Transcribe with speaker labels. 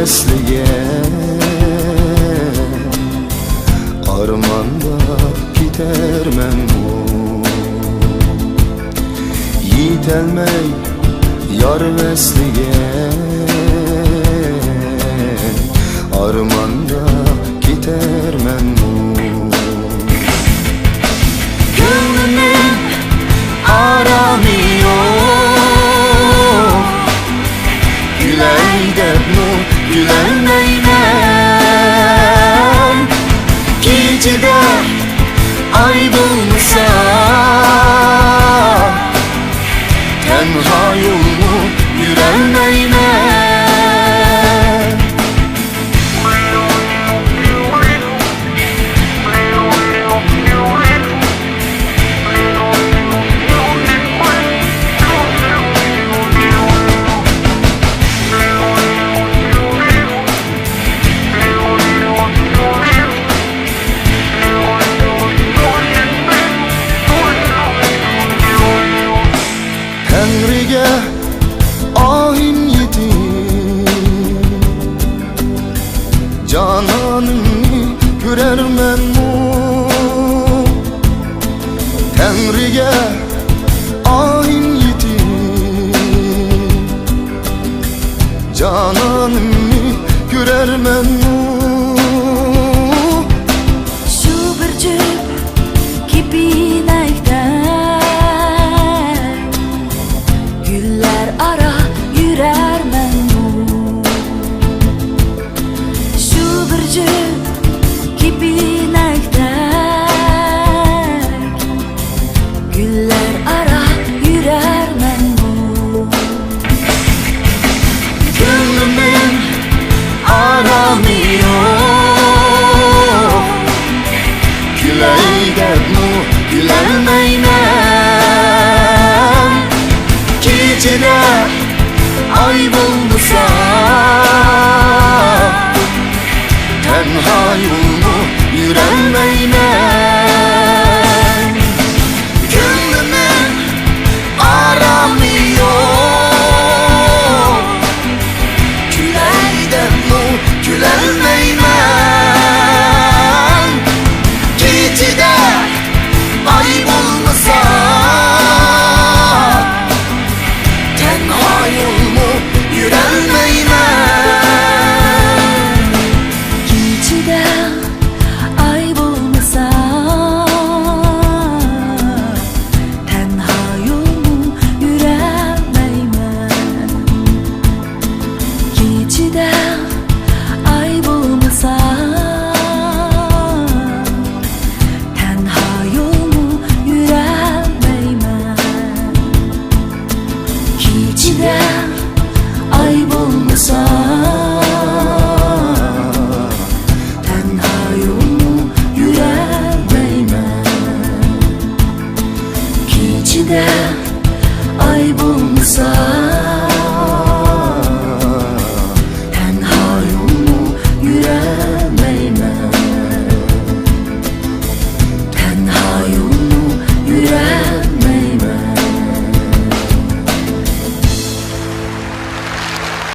Speaker 1: hevesliye armanda gidermen Yiğitelmey yar vesliye armanda gidermen
Speaker 2: Gönlümün aramıyor
Speaker 1: Güley debnu
Speaker 2: Gülenmeyle Gecede ay bulmuşsa
Speaker 1: tenha yolunu
Speaker 2: Yürelmeyle
Speaker 1: Tengri'ge ahim yetim Cananını görermen Tengri'ge ahim yetim Cananını görermen
Speaker 2: Şu bir cüp gibi Güller ara yürermen Şu bir cüp gibi Güller ara yürermen Gönlümün aramıyor
Speaker 1: Güley debnu
Speaker 2: Gülenmeyle Gecede ay bulmuşsa
Speaker 1: tenha yolunu
Speaker 2: Yürelmeyle Gönlümün aramıyor
Speaker 1: Güley debnu
Speaker 2: Gülenmeyle Gecede ay bulmuşsa
Speaker 1: tenha yolunu
Speaker 2: Yürelmeyle Gecede ay bulmasa Tenha yolunu yürelmeymen Gecede ay bulmasa Tenha yolunu yürelmeymen Gecede ay bulmasa Tenha yolunu yürelmeymen Gecede ay bulmasa